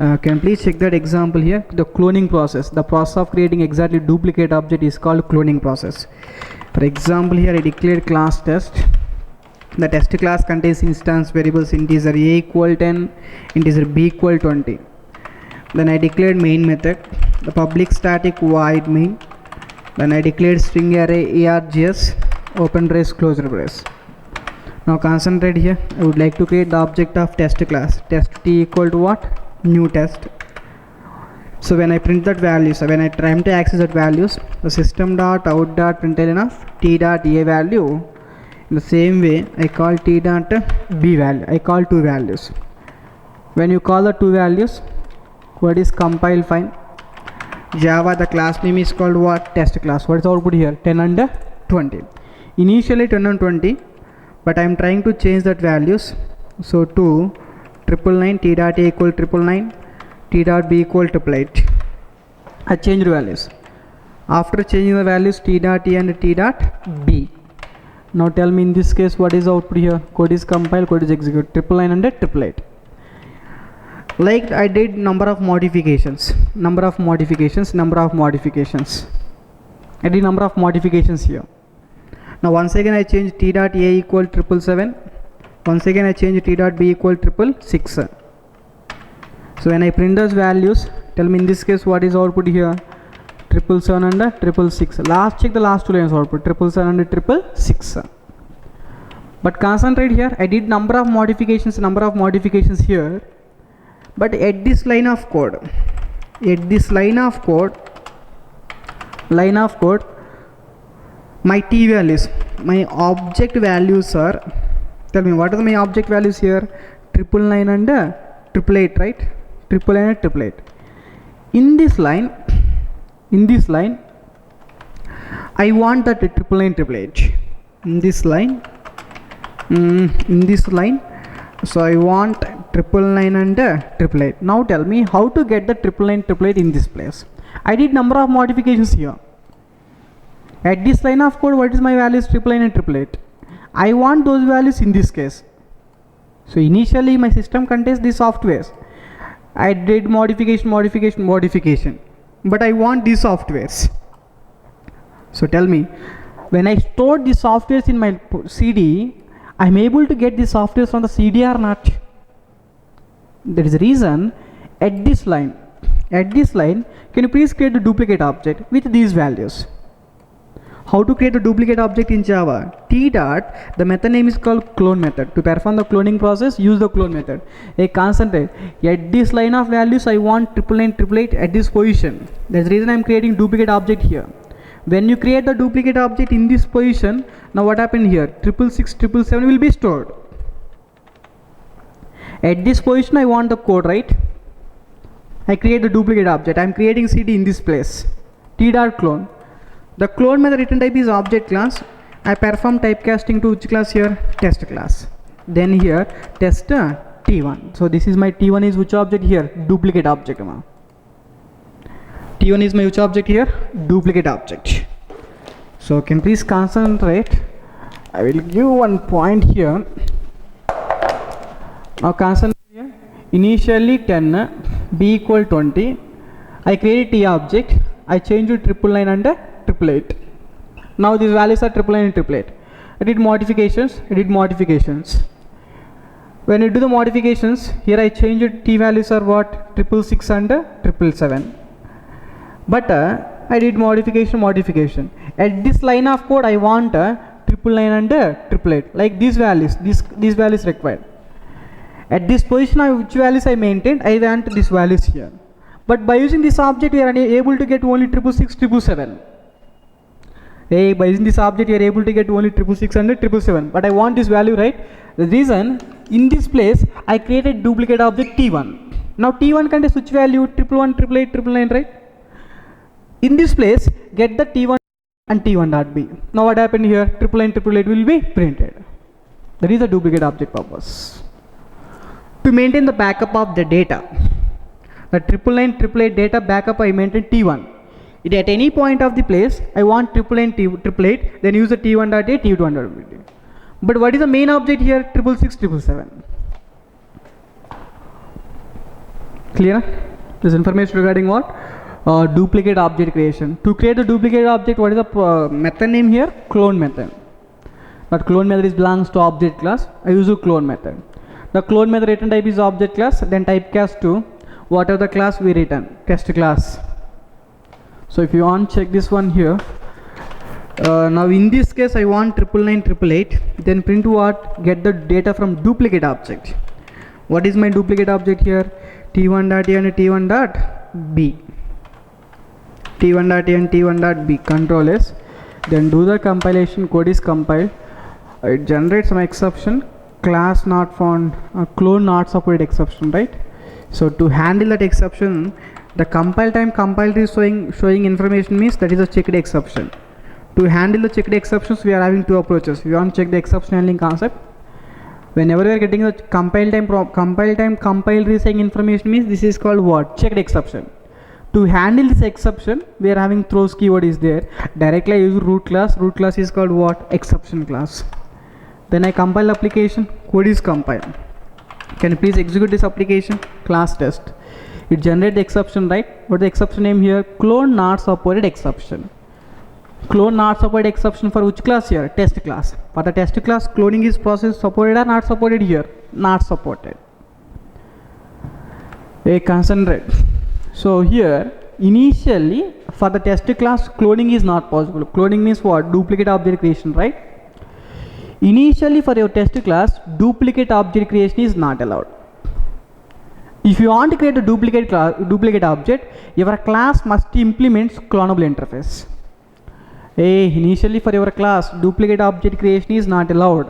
Can you please check that example here? The cloning process. The process of creating exactly duplicate object is called cloning process. For example, here I declared class test. The test class contains instance variables integer a equal 10, integer b equal 20. Then I declared main method, the public static void main. Then I declared string array args, open brace, close brace. Now concentrate here. I would like to create the object of test class. Test t equal to what? New test. So when I print that values, when I try to access that values, the system dot out dot println of t dot a value. In the same way, I call t dot b value. I call two values. When you call the two values, what is compile fine? Java, the class name is called what? Test class. What is the output here? 10 and 20. Initially 10 and 20, but I am trying to change that values. So to 999 t dot a equal 999, t dot b equal 888. I changed values. After changing the values t dot a and t dot b. Now tell me in this case what is the output here? Code is compiled, code is executed. 999 and 888. Like I did number of modifications. I did number of modifications here. Now once again I change t dot a equal 777. Once again I change t dot b equal 666. So when I print those values, tell me in this case what is output here? 777 and 666. Check the last two lines output, 777 and 666. But concentrate here, I did number of modifications here. But at this line of code, my t values, my object values are, tell me what are my object values here? 999 and 888, right? 999 and 888. In this line, I want that 999 in this line. So I want 999 and 888. Now tell me how to get the 999 in this place. I did number of modifications here. At this line of code, what is my values? 999 and 888. I want those values in this case. So initially my system contains these softwares. I did modification, but I want these softwares. So tell me, when I store these softwares in my CD, I am able to get these softwares from the CD or not? That is the reason at this line, can you please create a duplicate object with these values? How to create a duplicate object in Java? T dot, the method name is called clone method. To perform the cloning process, use the clone method. Concentrate. At this line of values, I want 999 at this position. That's the reason I'm creating duplicate object here. When you create the duplicate object in this position, now what happened here? 666, 777 will be stored. At this position, I want the code, right? I create the duplicate object. I'm creating CD in this place. T dot clone. The clone method return type is object class. I perform typecasting to which class here? Test class. Then here test T1. So this is my T1 is which object here? Duplicate object. T1 is my which object here? Duplicate object. So can please concentrate. I will give one point here. Now concentrate here. Initially 10, b equal 20. I create T object. I change to 999 and 888. Now these values are 999 and 888. I did modifications. When you do the modifications, here I changed T values are what? 666 and 777. But I did modification. At this line of code, I want 999 and 888. Like these values, these values required. At this position, which values I maintained, I want these values here. But by using this object, we are able to get only 666, 777. By using this object, you are able to get only 666 and 777. But I want this value, right? The reason, in this place, I created duplicate object T1. Now T1 contains which value? 111, 888, 999, right? In this place, get the T1 and T1.b. Now what happened here? 999, 888 will be printed. That is the duplicate object purpose. To maintain the backup of the data, the 999, 888 data backup I maintain T1. At any point of the place, I want 999, 888, then use the T1.a, T2.b. But what is the main object here? 666, 777. Clear? This information regarding what? Duplicate object creation. To create a duplicate object, what is the method name here? Clone method. But clone method is belongs to object class. I use a clone method. The clone method return type is object class, then typecast to whatever the class we return, test class. So if you want, check this one here. Now in this case I want 999 then print what? Get the data from duplicate object. What is my duplicate object here? t1.a and t1.b. t1.a and t1.b. Control S. Then do the compilation. Code is compiled. It generates some exception. Class not found. Clone not supported exception, right? So to handle that exception, the compile time compiler is showing information means that is a checked exception. To handle the checked exceptions, we are having two approaches. We want to check the exception handling concept. Whenever we are getting the compile time compiler is saying information means this is called what? Checked exception. To handle this exception, we are having throws keyword is there. Directly I use root class. Root class is called what? Exception class. Then I compile application. Code is compiled. Can you please execute this application? Class test. It generates the exception, right? What is the exception name here? Clone not supported exception. Clone not supported exception for which class here? Test class. For the test class, cloning is process supported or not supported here? Not supported. Concentrate. So here, initially for the test class, cloning is not possible. Cloning means what? Duplicate object creation, right? Initially for your test class, duplicate object creation is not allowed. If you want to create a duplicate object, your class must implement clonable interface. Initially for your class, duplicate object creation is not allowed.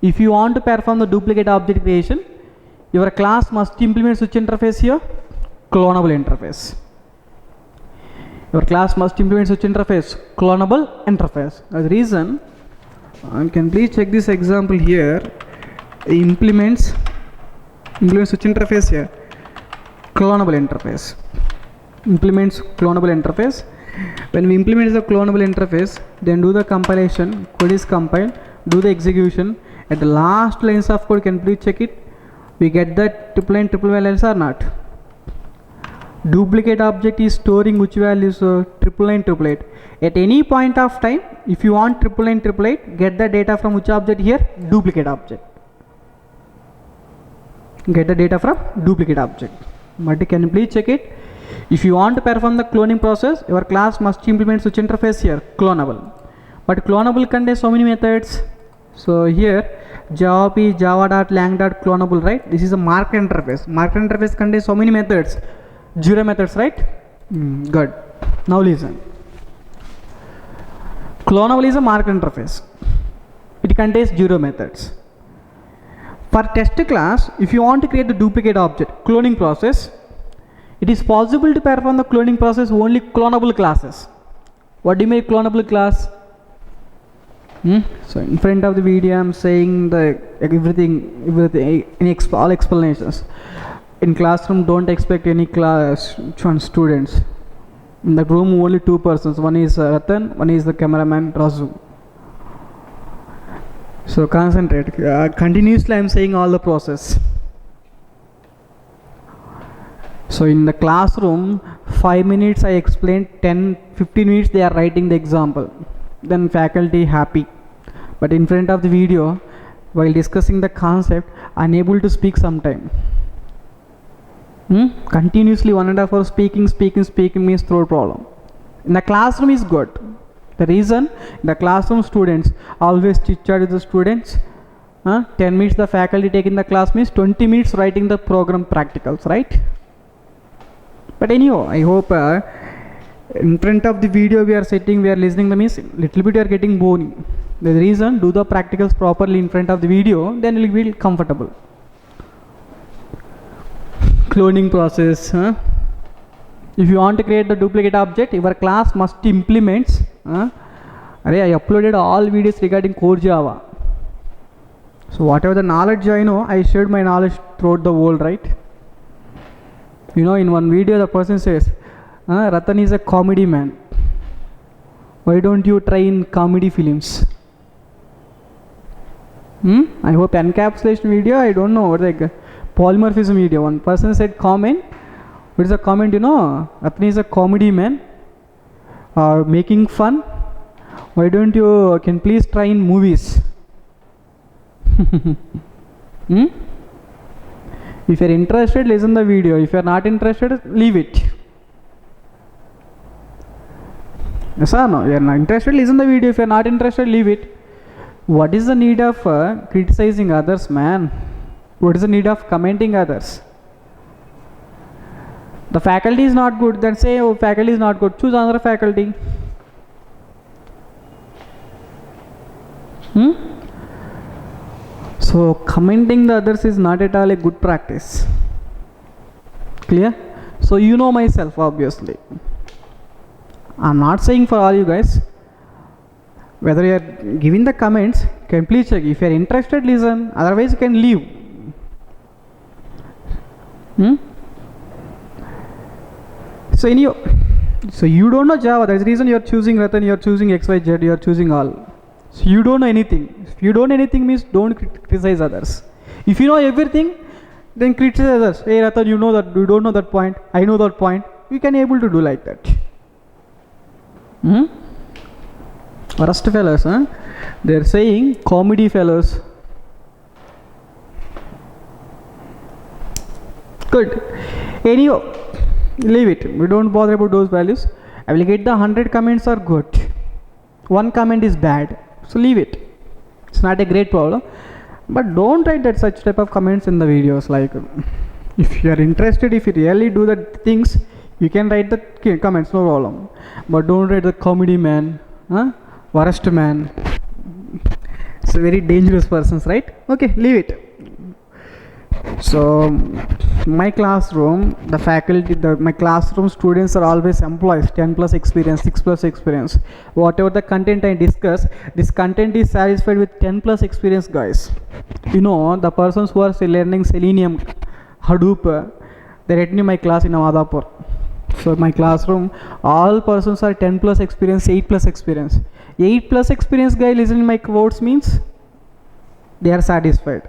If you want to perform the duplicate object creation, your class must implement which interface here? Clonable interface. Your class must implement which interface? Clonable interface. As a reason, can please check this example here. Implements which interface here? Clonable interface. Implements clonable interface. When we implement the clonable interface, then do the compilation. Code is compiled. Do the execution. At the last lines of code, can please check it. We get that triple values or not? Duplicate object is storing which values? 999. At any point of time, if you want 999, get the data from which object here? Duplicate object. Get the data from duplicate object. But can you please check it? If you want to perform the cloning process, your class must implement which interface here? Clonable. But clonable contains so many methods. So here java.lang.clonable, right? This is a marked interface. Marked interface contains so many methods. 0 methods, right? Good. Now listen. Clonable is a marked interface. It contains 0 methods. For test class, if you want to create the duplicate object cloning process, it is possible to perform the cloning process only clonable classes. What do you mean clonable class? So in front of the video I am saying the all explanations. In classroom don't expect any class students. In the room only 2 persons. One is Ratan, one is the cameraman Razu. So concentrate. Continuously I am saying all the process. So in the classroom 5 minutes I explained, 10-15 minutes they are writing the example, then faculty happy. But in front of the video, while discussing the concept, unable to speak sometime. Continuously 1.5 hours speaking means throat problem. In the classroom is good. The reason, the classroom students always chit chat with the students. 10 minutes the faculty taking the class means 20 minutes writing the program practicals, right? But anyhow, I hope in front of the video we are sitting, we are listening the means little bit you are getting boring. The reason, do the practicals properly in front of the video, then you will be comfortable. Cloning process. If you want to create the duplicate object, your class must implement. I uploaded all videos regarding core Java. So whatever the knowledge I know, I shared my knowledge throughout the world, right? You know, in one video the person says, Ratan is a comedy man. Why don't you try in comedy films? I hope encapsulation video, I don't know, like polymorphism video. One person said comment, What is the comment? You know, Ratan is a comedy man, making fun. Why don't you can please try in movies? If you're interested, listen the video. If you're not interested, leave it. Yes or no? You're not interested, listen the video. If you're not interested, leave it. What is the need of criticizing others, man? What is the need of commenting others? The faculty is not good, then say, oh, faculty is not good. Choose another faculty. So commenting the others is not at all a good practice. Clear? So you know myself, obviously. I'm not saying for all you guys. Whether you are giving the comments, you can please check. If you are interested, listen. Otherwise, you can leave. So you don't know Java. That's the reason you are choosing Ratan. You are choosing XYZ. You are choosing all. So you don't know anything. If you don't know anything means don't criticize others. If you know everything, then criticize others. Hey Ratan, you know that you don't know that point. I know that point. We can able to do like that. Worst fellows, huh? They're saying comedy fellows. Good. Anyway, leave it. We don't bother about those values. I will get the 100 comments are good. One comment is bad. So leave it. It's not a great problem. But don't write that such type of comments in the videos. Like, if you are interested, if you really do the things, you can write the comments, no problem. But don't write the comedy man, worst man. It's a very dangerous person, right? Okay, leave it. So my classroom, the faculty, my classroom students are always employees, 10 plus experience, 6 plus experience. Whatever the content I discuss, this content is satisfied with 10 plus experience, guys. You know, the persons who are still learning Selenium, HADOOP, they're attending my class in Madhapur. So my classroom, all persons are 10 plus experience, 8 plus experience. 8 plus experience guy listening my quotes means they are satisfied.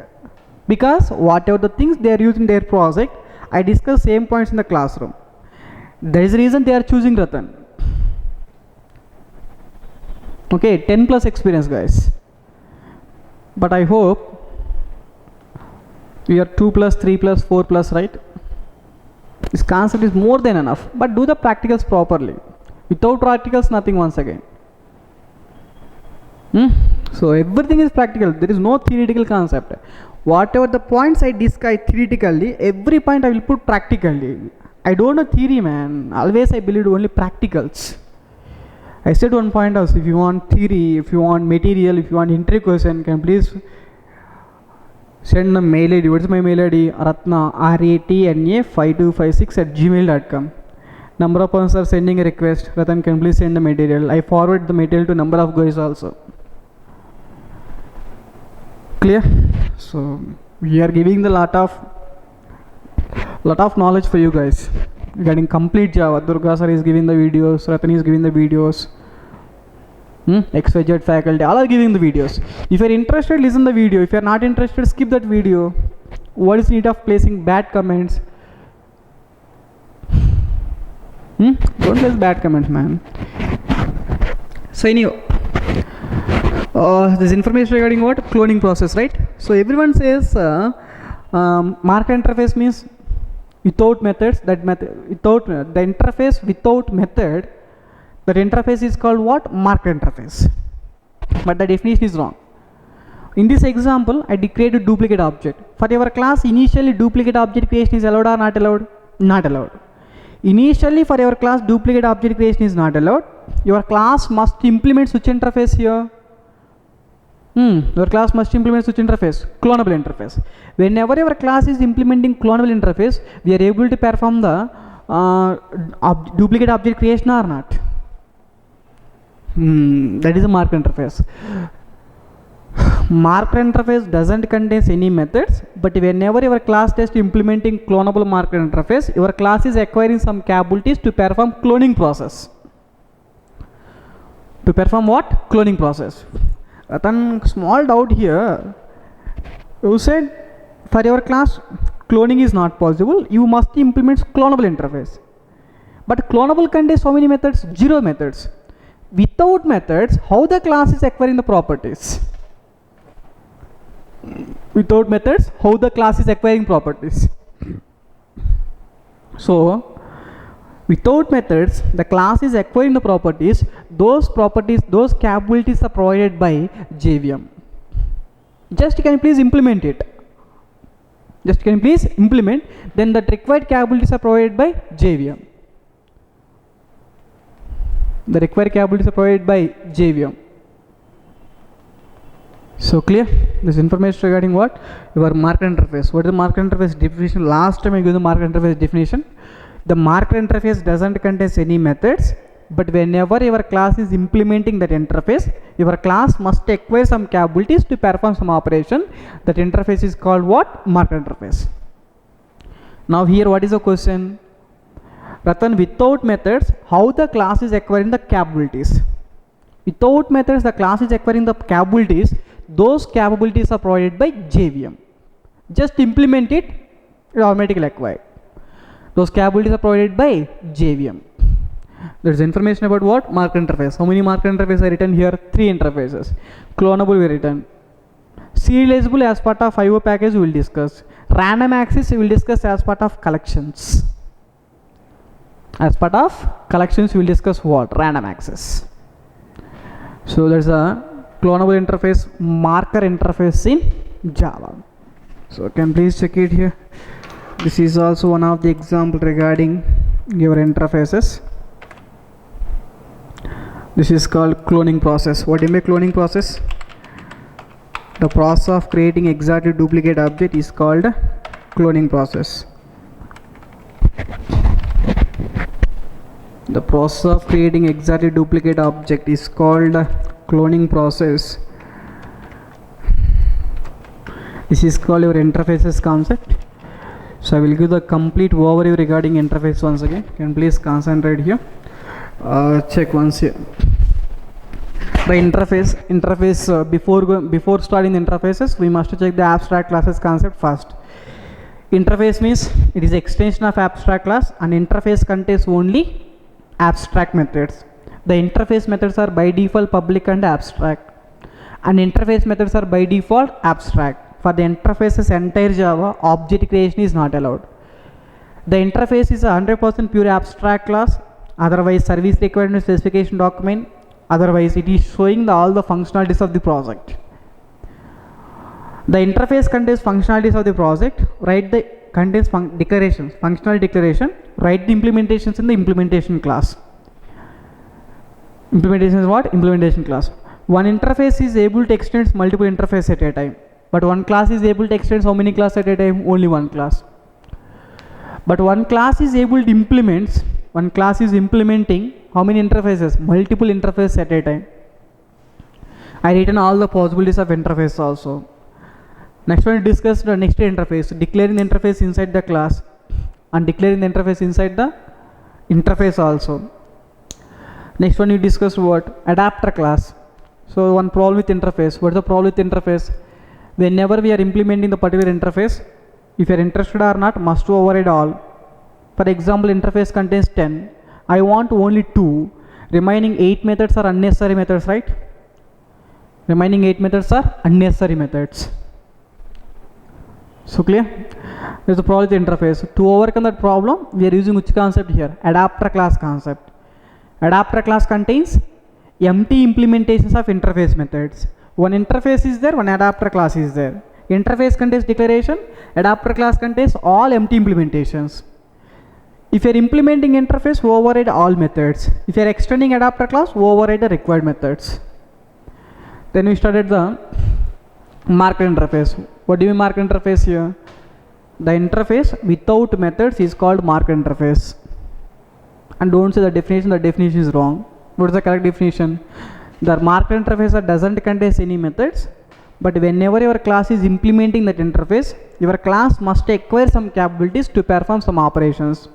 Because whatever the things they are using their project, I discuss same points in the classroom. There is a reason they are choosing Ratan. Okay, 10 plus experience guys. But I hope we are 2 plus, 3 plus, 4 plus, right? This concept is more than enough. But do the practicals properly. Without practicals, nothing once again. So everything is practical. There is no theoretical concept. Whatever the points I discuss theoretically, every point I will put practically. I don't know theory, man. Always I believe only practicals. I said one point also, if you want theory, if you want material, if you want interview question, can please send a mail ID. What is my mail ID? Ratna, ratna5256@gmail.com. Number of persons are sending a request. Ratan, can please send the material. I forward the material to number of guys also. Clear? So we are giving the lot of knowledge for you guys regarding complete Java. Durga sir is giving the videos, Ratan is giving the videos, XYZ faculty, all are giving the videos. If you are interested, listen the video. If you are not interested, skip that video. What is need of placing bad comments? Don't place bad comments, man. So anyway, this information regarding what? Cloning process, right? So everyone says marker interface means without methods. That method without the interface without method. That interface is called what? Marker interface. But the definition is wrong. In this example, I create a duplicate object. For your class, initially duplicate object creation is allowed or not allowed? Not allowed. Initially for your class, duplicate object creation is not allowed. Your class must implement switch interface here. Your class must implement switch interface, clonable interface. Whenever your class is implementing clonable interface, we are able to perform the duplicate object creation or not. That is a marker interface. Marker interface doesn't contain any methods, but whenever your class test implementing clonable marker interface, your class is acquiring some capabilities to perform cloning process. To perform what? Cloning process. Ratan, small doubt here. You said for your class cloning is not possible. You must implement clonable interface. But clonable contains how many methods? 0 methods. Without methods, how the class is acquiring the properties? Without methods, how the class is acquiring properties? So, without methods, the class is acquiring the properties. Those properties, those capabilities are provided by JVM. Just can you please implement it? Just can you please implement? Then the required capabilities are provided by JVM. The required capabilities are provided by JVM. So clear? This information regarding what? Your market interface. What is the market interface definition? Last time I gave the market interface definition. The market interface doesn't contain any methods, but whenever your class is implementing that interface, your class must acquire some capabilities to perform some operation. That interface is called what? Market interface. Now here what is the question? Ratan, without methods, how the class is acquiring the capabilities? Without methods, the class is acquiring the capabilities. Those capabilities are provided by JVM. Just implement it, it automatically acquired. Those capabilities are provided by JVM. There is information about what? Market interface. How many market interfaces are written here? 3 interfaces. Clonable we written. Serializable as part of IO package we will discuss. Random access we will discuss as part of collections. As part of collections we will discuss what? Random access. So there is a clonable interface, marker interface in Java. So can please check it here. This is also one of the example regarding your interfaces. This is called cloning process. What do you mean cloning process? The process of creating exactly duplicate object is called cloning process. The process of creating exactly duplicate object is called cloning process. This is called your interfaces concept. So I will give the complete overview regarding interface once again. Can please concentrate here. Check once here. The interface before starting the interfaces, we must check the abstract classes concept first. Interface means it is extension of abstract class, and interface contains only abstract methods. The interface methods are by default public and abstract, and interface methods are by default abstract. For the interface's entire Java, object creation is not allowed. The interface is a 100% pure abstract class. Otherwise, service requirement specification document. Otherwise, it is showing all the functionalities of the project. The interface contains functionalities of the project. Write the contains declarations, functional declaration. Write the implementations in the implementation class. Implementation is what? Implementation class. One interface is able to extend multiple interfaces at a time. But one class is able to extend how many classes at a time? Only one class. But one class is able to implement, one class is implementing how many interfaces? Multiple interfaces at a time. I written all the possibilities of interface also. Next one, we discuss the next interface, declaring the interface inside the class and declaring the interface inside the interface also. Next one, we discuss what? Adapter class. So one problem with interface. What is the problem with interface? Whenever we are implementing the particular interface, if you are interested or not, must override all. For example, interface contains 10. I want only 2. Remaining 8 methods are unnecessary methods, right? Remaining 8 methods are unnecessary methods. So clear? There is a problem with the interface. To overcome that problem, we are using which concept here? Adapter class concept. Adapter class contains empty implementations of interface methods. One interface is there, one adapter class is there. Interface contains declaration, adapter class contains all empty implementations. If you are implementing interface, override all methods. If you are extending adapter class, override the required methods. Then we started the market interface. What do you mean market interface here? The interface without methods is called market interface. And don't say the definition is wrong. What is the correct definition? The market interface doesn't contain any methods, but whenever your class is implementing that interface, your class must acquire some capabilities to perform some operations.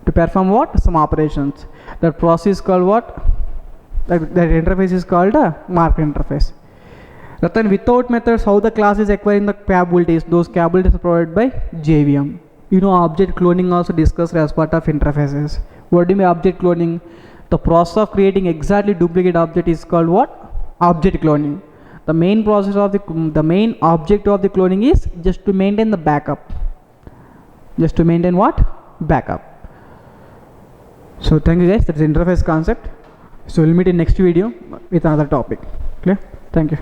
To perform what? Some operations. That process is called what? That interface is called a market interface. But then without methods, how the class is acquiring the capabilities? Those capabilities are provided by JVM. You know, object cloning also discussed as part of interfaces. What do you mean object cloning? The process of creating exactly duplicate object is called what? Object cloning. The main process of the main object of the cloning is just to maintain the backup. Just to maintain what? Backup. So thank you guys. That's the interface concept. So we'll meet in next video with another topic. Clear? Thank you.